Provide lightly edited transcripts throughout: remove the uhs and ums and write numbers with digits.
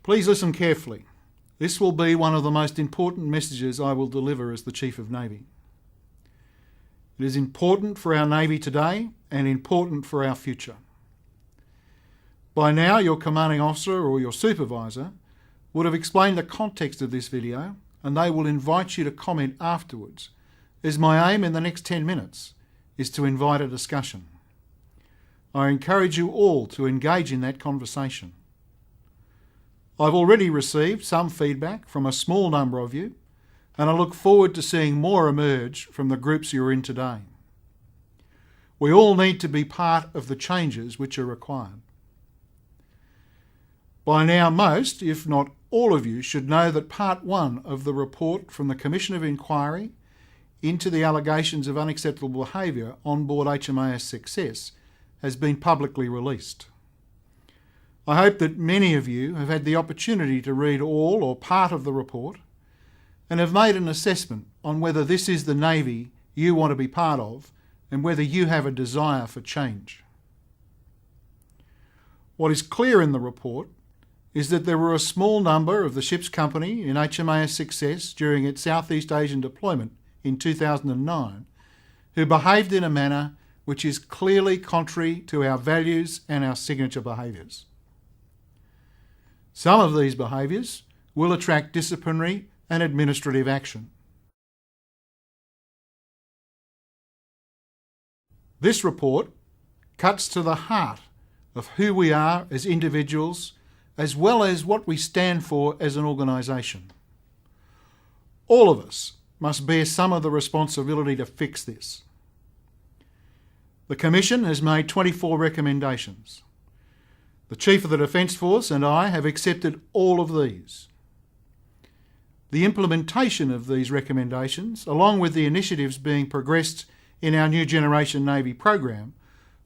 Please listen carefully. This will be one of the most important messages I will deliver as the Chief of Navy. It is important for our Navy today and important for our future. By now, your commanding officer or your supervisor would have explained the context of this video, and they will invite you to comment afterwards, as my aim in the next 10 minutes is to invite a discussion. I encourage you all to engage in that conversation. I've already received some feedback from a small number of you, and I look forward to seeing more emerge from the groups you're in today. We all need to be part of the changes which are required. By now, most, if not all of you, should know that Part 1 of the report from the Commission of Inquiry into the allegations of unacceptable behaviour on board HMAS Success has been publicly released. I hope that many of you have had the opportunity to read all or part of the report and have made an assessment on whether this is the Navy you want to be part of and whether you have a desire for change. What is clear in the report is that there were a small number of the ship's company in HMAS Success during its Southeast Asian deployment in 2009 who behaved in a manner which is clearly contrary to our values and our signature behaviours. Some of these behaviours will attract disciplinary and administrative action. This report cuts to the heart of who we are as individuals, as well as what we stand for as an organisation. All of us must bear some of the responsibility to fix this. The Commission has made 24 recommendations. The Chief of the Defence Force and I have accepted all of these. The implementation of these recommendations, along with the initiatives being progressed in our New Generation Navy program,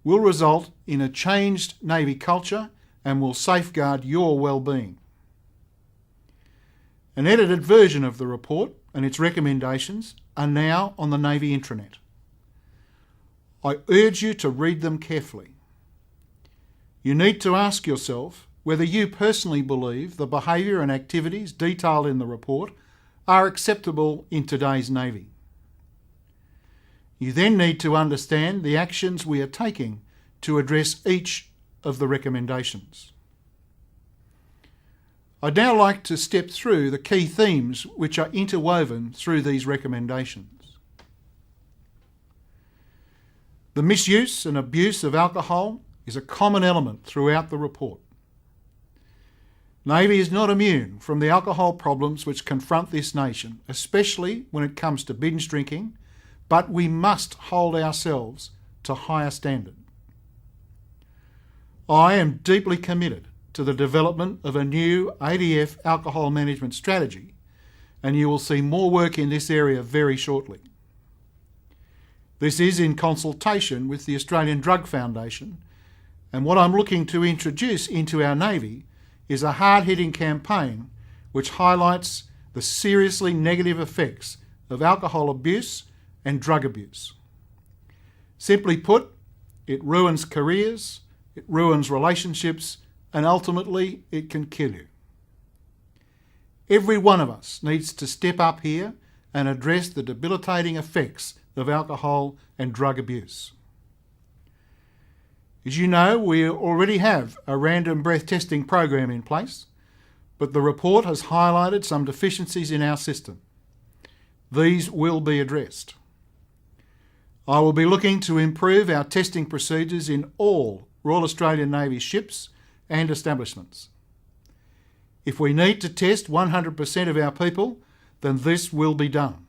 will result in a changed Navy culture and will safeguard your well-being. An edited version of the report and its recommendations are now on the Navy intranet. I urge you to read them carefully. You need to ask yourself whether you personally believe the behaviour and activities detailed in the report are acceptable in today's Navy. You then need to understand the actions we are taking to address each of the recommendations. I'd now like to step through the key themes which are interwoven through these recommendations. The misuse and abuse of alcohol is a common element throughout the report. Navy is not immune from the alcohol problems which confront this nation, especially when it comes to binge drinking, but we must hold ourselves to higher standard. I am deeply committed to the development of a new ADF alcohol management strategy, and you will see more work in this area very shortly. This is in consultation with the Australian Drug Foundation, and what I'm looking to introduce into our Navy is a hard-hitting campaign which highlights the seriously negative effects of alcohol abuse and drug abuse. Simply put, it ruins careers, it ruins relationships, and ultimately it can kill you. Every one of us needs to step up here and address the debilitating effects of alcohol and drug abuse. As you know, we already have a random breath testing program in place, but the report has highlighted some deficiencies in our system. These will be addressed. I will be looking to improve our testing procedures in all Royal Australian Navy ships and establishments. If we need to test 100% of our people, then this will be done.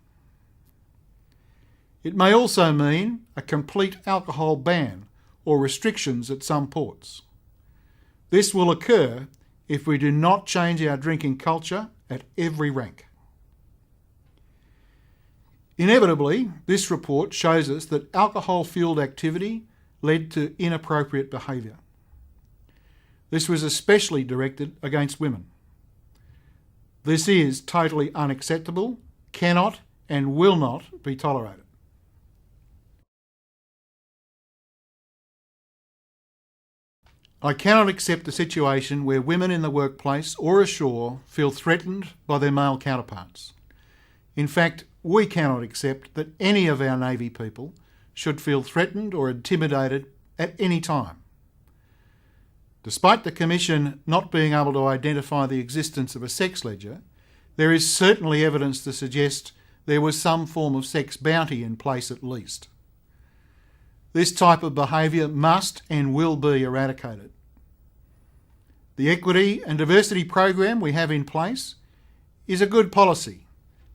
It may also mean a complete alcohol ban or restrictions at some ports. This will occur if we do not change our drinking culture at every rank. Inevitably, this report shows us that alcohol-fuelled activity led to inappropriate behaviour. This was especially directed against women. This is totally unacceptable, cannot and will not be tolerated. I cannot accept a situation where women in the workplace or ashore feel threatened by their male counterparts. In fact, we cannot accept that any of our Navy people should feel threatened or intimidated at any time. Despite the Commission not being able to identify the existence of a sex ledger, there is certainly evidence to suggest there was some form of sex bounty in place at least. This type of behaviour must and will be eradicated. The equity and diversity program we have in place is a good policy,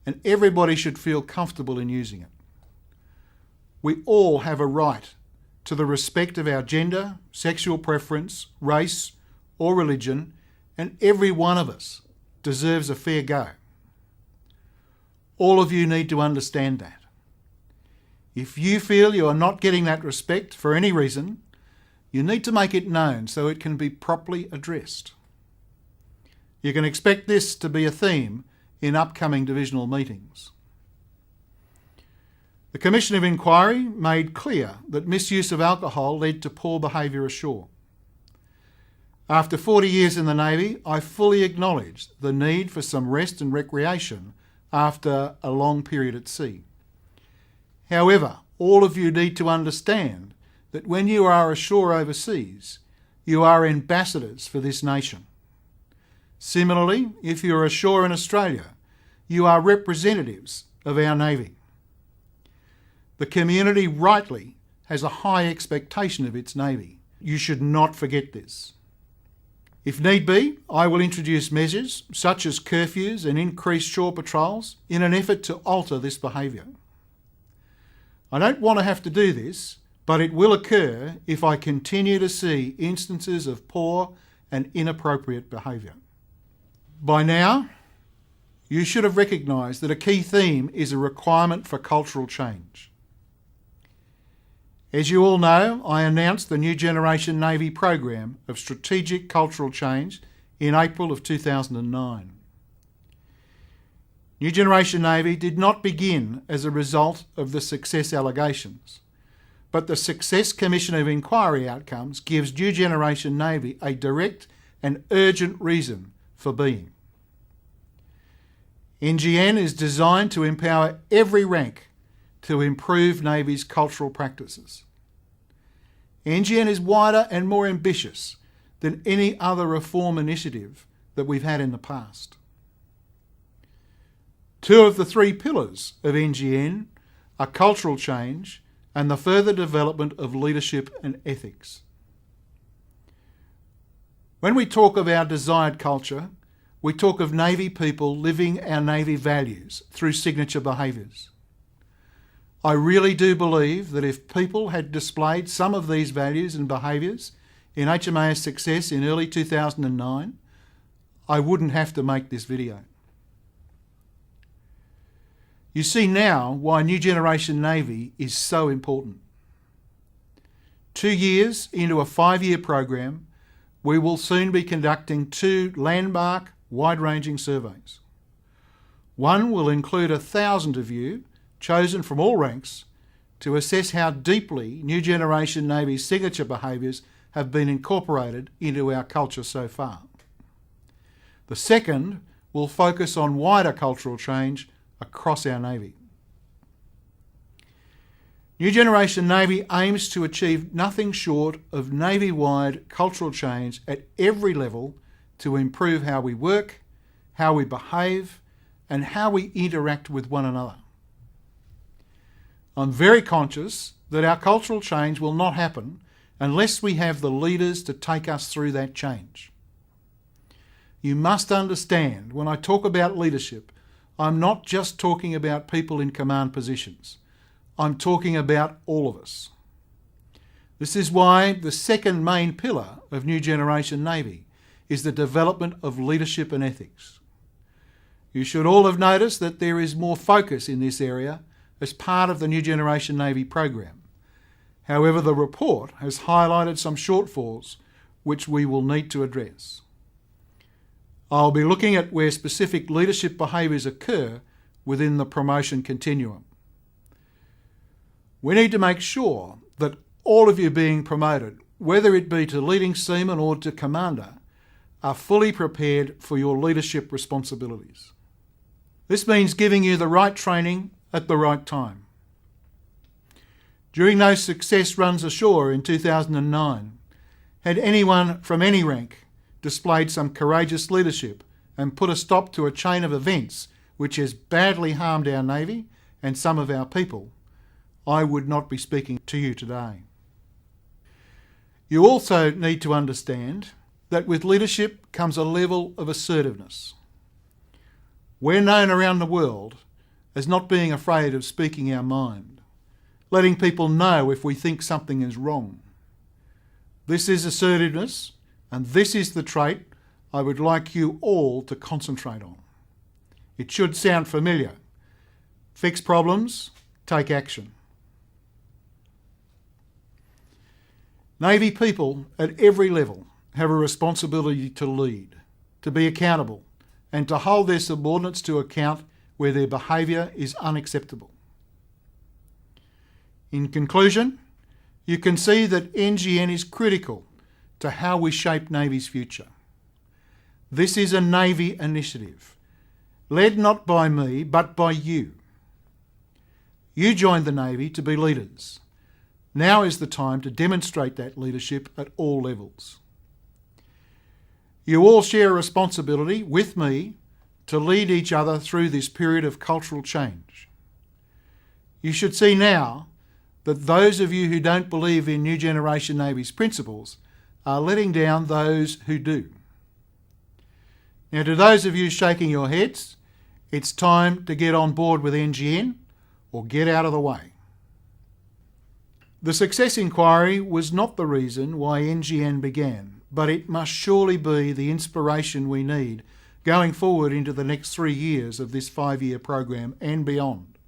and everybody should feel comfortable in using it. We all have a right to the respect of our gender, sexual preference, race or religion, and every one of us deserves a fair go. All of you need to understand that. If you feel you are not getting that respect for any reason, you need to make it known so it can be properly addressed. You can expect this to be a theme in upcoming divisional meetings. The Commission of Inquiry made clear that misuse of alcohol led to poor behaviour ashore. After 40 years in the Navy, I fully acknowledge the need for some rest and recreation after a long period at sea. However, all of you need to understand that when you are ashore overseas, you are ambassadors for this nation. Similarly, if you are ashore in Australia, you are representatives of our Navy. The community rightly has a high expectation of its Navy. You should not forget this. If need be, I will introduce measures such as curfews and increased shore patrols in an effort to alter this behaviour. I don't want to have to do this, but it will occur if I continue to see instances of poor and inappropriate behaviour. By now, you should have recognised that a key theme is a requirement for cultural change. As you all know, I announced the New Generation Navy program of strategic cultural change in April of 2009. New Generation Navy did not begin as a result of the success allegations, but the Success Commission of Inquiry outcomes gives New Generation Navy a direct and urgent reason for being. NGN is designed to empower every rank to improve Navy's cultural practices. NGN is wider and more ambitious than any other reform initiative that we've had in the past. Two of the three pillars of NGN are cultural change and the further development of leadership and ethics. When we talk of our desired culture, we talk of Navy people living our Navy values through signature behaviours. I really do believe that if people had displayed some of these values and behaviours in HMAS Success in early 2009, I wouldn't have to make this video. You see now why New Generation Navy is so important. 2 years into a 5-year program, we will soon be conducting 2 landmark, wide-ranging surveys. One will include 1,000 of you, chosen from all ranks, to assess how deeply New Generation Navy's signature behaviours have been incorporated into our culture so far. The second will focus on wider cultural change across our Navy. New Generation Navy aims to achieve nothing short of Navy-wide cultural change at every level to improve how we work, how we behave, and how we interact with one another. I'm very conscious that our cultural change will not happen unless we have the leaders to take us through that change. You must understand, when I talk about leadership, I'm not just talking about people in command positions. I'm talking about all of us. This is why the second main pillar of New Generation Navy is the development of leadership and ethics. You should all have noticed that there is more focus in this area as part of the New Generation Navy program. However, the report has highlighted some shortfalls which we will need to address. I'll be looking at where specific leadership behaviours occur within the promotion continuum. We need to make sure that all of you being promoted whether it be to leading seaman or to commander, are fully prepared for your leadership responsibilities. This means giving you the right training at the right time. During those success runs ashore in 2009, had anyone from any rank displayed some courageous leadership and put a stop to a chain of events which has badly harmed our Navy and some of our people, I would not be speaking to you today. You also need to understand that with leadership comes a level of assertiveness. We're known around the world as not being afraid of speaking our mind, letting people know if we think something is wrong. This is assertiveness, and this is the trait I would like you all to concentrate on. It should sound familiar. Fix problems, take action. Navy people at every level have a responsibility to lead, to be accountable, and to hold their subordinates to account where their behaviour is unacceptable. In conclusion, you can see that NGN is critical to how we shape Navy's future. This is a Navy initiative, led not by me, but by you. You joined the Navy to be leaders. Now is the time to demonstrate that leadership at all levels. You all share a responsibility with me to lead each other through this period of cultural change. You should see now that those of you who don't believe in New Generation Navy's principles are letting down those who do. Now, to those of you shaking your heads, it's time to get on board with NGN or get out of the way. The success inquiry was not the reason why NGN began, but it must surely be the inspiration we need going forward into the next 3 years of this 5-year program and beyond.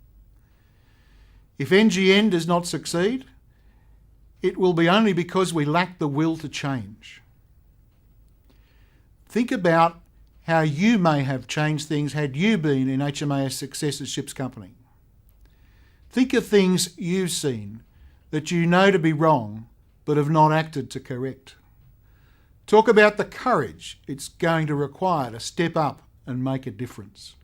If NGN does not succeed, it will be only because we lack the will to change. Think about how you may have changed things had you been in HMAS Success's Ships Company. Think of things you've seen that you know to be wrong but have not acted to correct. Talk about the courage it's going to require to step up and make a difference.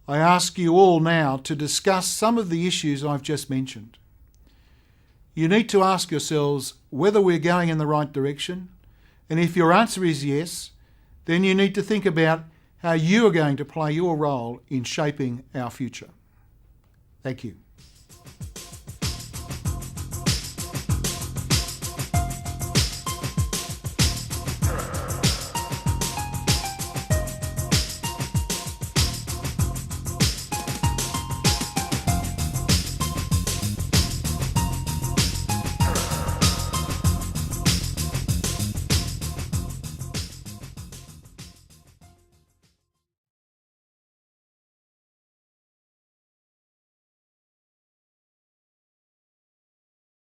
I ask you all now to discuss some of the issues I've just mentioned. You need to ask yourselves whether we're going in the right direction, and if your answer is yes, then you need to think about how you are going to play your role in shaping our future. Thank you.